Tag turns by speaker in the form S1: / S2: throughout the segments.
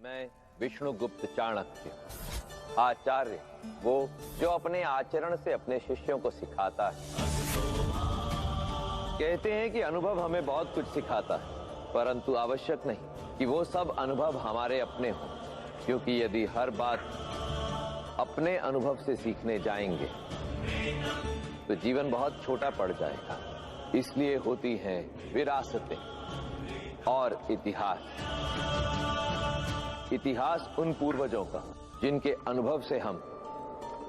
S1: मैं विष्णुगुप्त चाणक्य, आचार्य, वो जो अपने आचरण से अपने शिष्यों को सिखाता है। कहते हैं कि अनुभव हमें बहुत कुछ सिखाता है, परंतु आवश्यक नहीं कि वो सब अनुभव हमारे अपने हों, क्योंकि यदि हर बात अपने अनुभव से सीखने जाएंगे तो जीवन बहुत छोटा पड़ जाएगा। इसलिए होती हैं विरासतें और इतिहास। इतिहास उन पूर्वजों का जिनके अनुभव से हम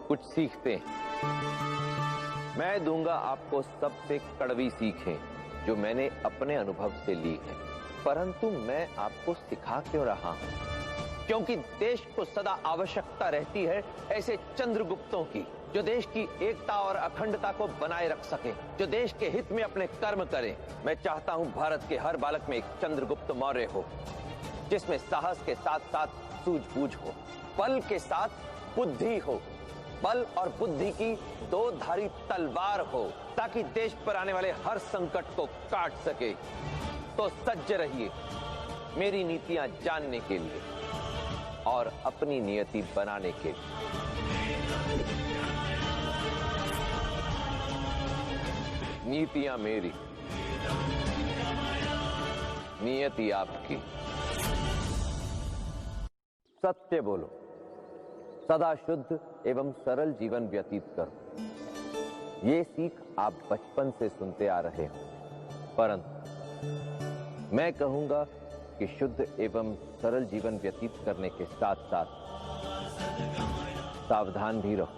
S1: कुछ सीखते हैं। मैं दूंगा आपको सबसे कड़वी सीखें जो मैंने अपने अनुभव से ली है, परंतु मैं आपको सिखा क्यों रहा हूं? क्योंकि देश को सदा आवश्यकता रहती है ऐसे चंद्रगुप्तों की, जो देश की एकता और अखंडता को बनाए रख सके, जो देश के हित में अपने कर्म करें। मैं चाहता हूं भारत के हर बालक में एक चंद्रगुप्त मौर्य हो, जिसमें साहस के साथ साथ सूझबूझ हो, बल के साथ बुद्धि हो, बल और बुद्धि की दो धारी तलवार हो, ताकि देश पर आने वाले हर संकट को काट सके। तो सज्ज रहिए मेरी नीतियां जानने के लिए और अपनी नियति बनाने के लिए। नीतियां मेरी, नियति आपकी। सत्य बोलो, सदा शुद्ध एवं सरल जीवन व्यतीत करो। ये सीख आप बचपन से सुनते आ रहे हो, परंतु मैं कहूंगा कि शुद्ध एवं सरल जीवन व्यतीत करने के साथ साथ सावधान भी रहो।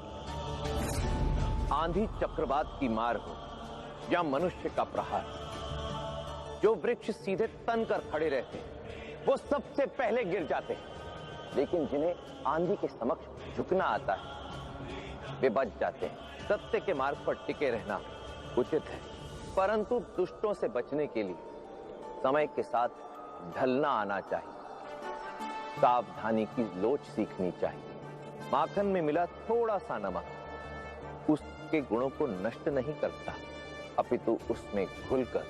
S1: आंधी चक्रवात की मार हो या मनुष्य का प्रहार, जो वृक्ष सीधे तन कर खड़े रहते हैं वो सबसे पहले गिर जाते हैं, लेकिन जिन्हें आंधी के समक्ष झुकना आता है वे बच जाते हैं। सत्य के मार्ग पर टिके रहना उचित है, परंतु दुष्टों से बचने के लिए समय के साथ ढलना आना चाहिए। सावधानी की लोच सीखनी चाहिए। माखन में मिला थोड़ा सा नमक उसके गुणों को नष्ट नहीं करता, अपितु उसमें घुलकर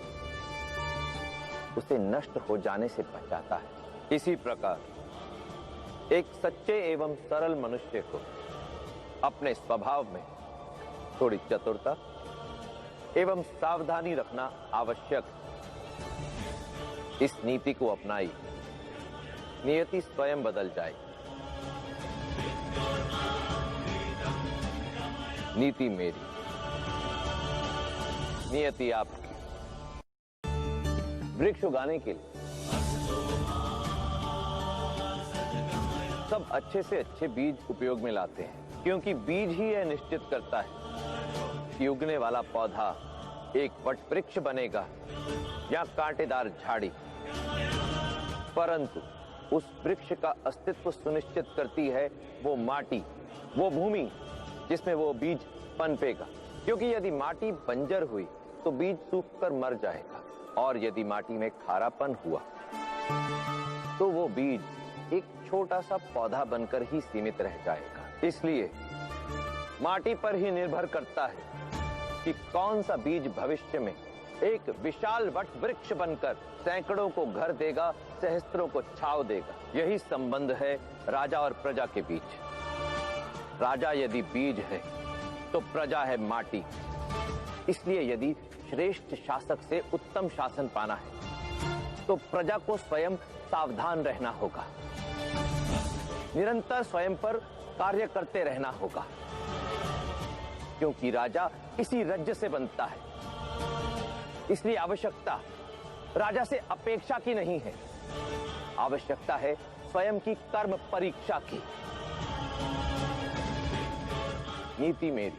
S1: उसे नष्ट हो जाने से बचाता है। इसी प्रकार एक सच्चे एवं सरल मनुष्य को अपने स्वभाव में थोड़ी चतुरता एवं सावधानी रखना आवश्यक है। इस नीति को अपनाई, नियति स्वयं बदल जाएगी। नीति मेरी, नियति आपकी। वृक्ष उगाने के लिए सब अच्छे से अच्छे बीज उपयोग में लाते हैं, क्योंकि बीज ही यह निश्चित करता है कि उगने वाला पौधा एक वट वृक्ष बनेगा या कांटेदार झाड़ी। परंतु उस वृक्ष का अस्तित्व सुनिश्चित करती है वो माटी, वो भूमि जिसमें वो बीज पनपेगा। क्योंकि यदि माटी बंजर हुई तो बीज सूखकर मर जाएगा, और यदि माटी में खारापन हुआ तो वो बीज एक छोटा सा पौधा बनकर ही सीमित रह जाएगा। इसलिए माटी पर ही निर्भर करता है कि कौन सा बीज भविष्य में एक विशाल वट वृक्ष बनकर सैकड़ों को घर देगा, सहस्त्रों को छाव देगा। यही संबंध है राजा और प्रजा के बीच। राजा यदि बीज है तो प्रजा है माटी। इसलिए यदि श्रेष्ठ शासक से उत्तम शासन पाना है तो प्रजा को स्वयं सावधान रहना होगा, निरंतर स्वयं पर कार्य करते रहना होगा, क्योंकि राजा इसी राज्य से बनता है। इसलिए आवश्यकता राजा से अपेक्षा की नहीं है, आवश्यकता है स्वयं की कर्म परीक्षा की। नीति मेरी,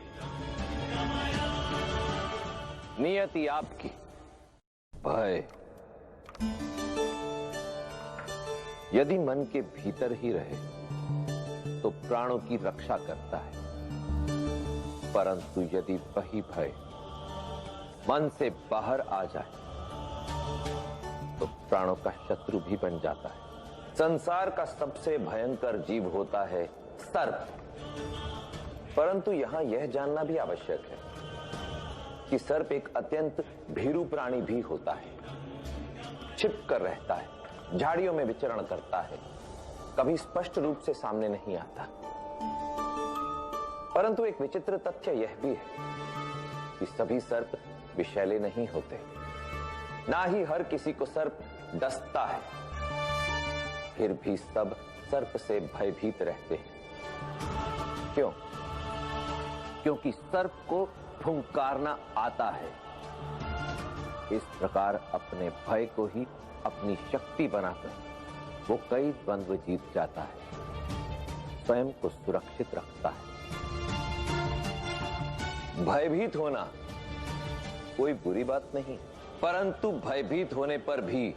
S1: नियति आपकी। भय यदि मन के भीतर ही रहे तो प्राणों की रक्षा करता है, परंतु यदि वही भय मन से बाहर आ जाए तो प्राणों का शत्रु भी बन जाता है। संसार का सबसे भयंकर जीव होता है सर्प, परंतु यहां यह जानना भी आवश्यक है कि सर्प एक अत्यंत भीरू प्राणी भी होता है। छिप कर रहता है, झाड़ियों में विचरण करता है, कभी स्पष्ट रूप से सामने नहीं आता। परंतु एक विचित्र तथ्य यह भी है कि सभी सर्प विषैले नहीं होते, ना ही हर किसी को सर्प डसता है। फिर भी सब सर्प से भयभीत रहते हैं। क्यों? क्योंकि सर्प को फुंकारना आता है। इस प्रकार अपने भय को ही अपनी शक्ति बनाकर वो कई द्वंद्व जीत जाता है, स्वयं को सुरक्षित रखता है। भयभीत होना कोई बुरी बात नहीं, परंतु भयभीत होने पर भी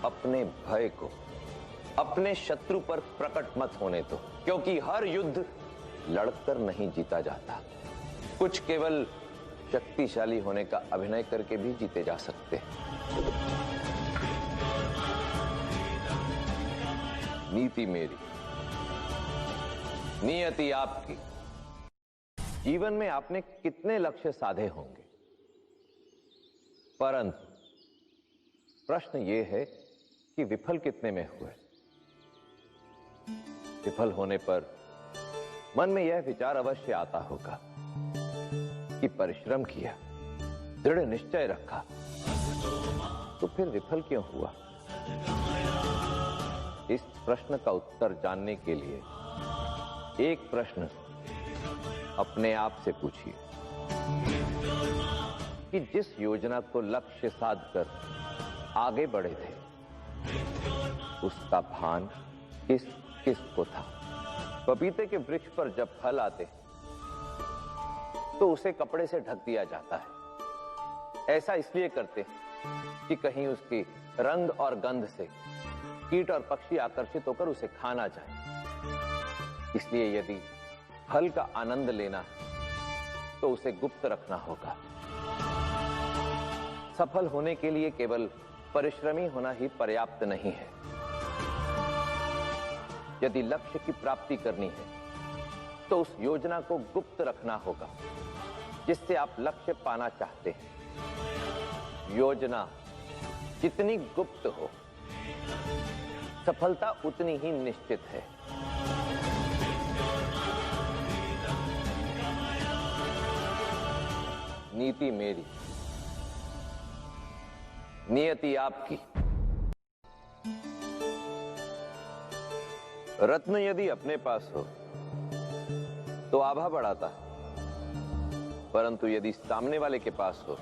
S1: अपने भय को अपने शत्रु पर प्रकट मत होने दो, क्योंकि हर युद्ध लड़कर नहीं जीता जाता। कुछ केवल शक्तिशाली होने का अभिनय करके भी जीते जा सकते हैं। नीति मेरी, नियति आपकी। जीवन में आपने कितने लक्ष्य साधे होंगे, परंतु प्रश्न यह है कि विफल कितने में हुए। विफल होने पर मन में यह विचार अवश्य आता होगा कि परिश्रम किया, दृढ़ निश्चय रखा, तो फिर विफल क्यों हुआ। इस प्रश्न का उत्तर जानने के लिए एक प्रश्न अपने आप से पूछिए कि जिस योजना को लक्ष्य साधकर आगे बढ़े थे, उसका भान किस किस को था। पपीते के वृक्ष पर जब फल आते तो उसे कपड़े से ढक दिया जाता है। ऐसा इसलिए करते कि कहीं उसकी रंग और गंध से कीट और पक्षी आकर्षित होकर उसे खा ना जाए। इसलिए यदि फल का आनंद लेना है तो उसे गुप्त रखना होगा। सफल होने के लिए केवल परिश्रमी होना ही पर्याप्त नहीं है। यदि लक्ष्य की प्राप्ति करनी है तो उस योजना को गुप्त रखना होगा जिससे आप लक्ष्य पाना चाहते हैं। योजना जितनी गुप्त हो, सफलता उतनी ही निश्चित है। नीति मेरी, नियति आपकी। रत्न यदि अपने पास हो तो आभा बढ़ाता है, परंतु यदि सामने वाले के पास हो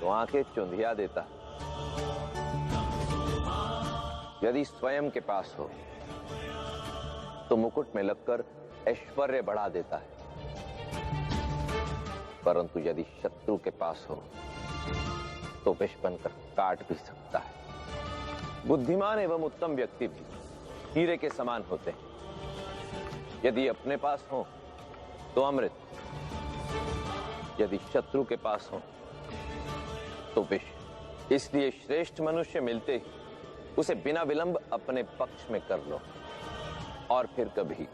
S1: तो आंखें चुंधिया देता है। यदि स्वयं के पास हो तो मुकुट में लगकर ऐश्वर्य बढ़ा देता है, परंतु यदि शत्रु के पास हो तो विष बनकर काट भी सकता है। बुद्धिमान एवं उत्तम व्यक्ति भी हीरे के समान होते हैं। यदि अपने पास हो तो अमृत, यदि शत्रु के पास हो तो विष। इसलिए श्रेष्ठ मनुष्य मिलते ही उसे बिना विलंब अपने पक्ष में कर लो और फिर कभी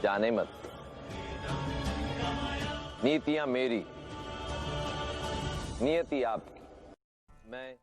S1: जाने मत। नीतियां मेरी, नियति आपकी। मैं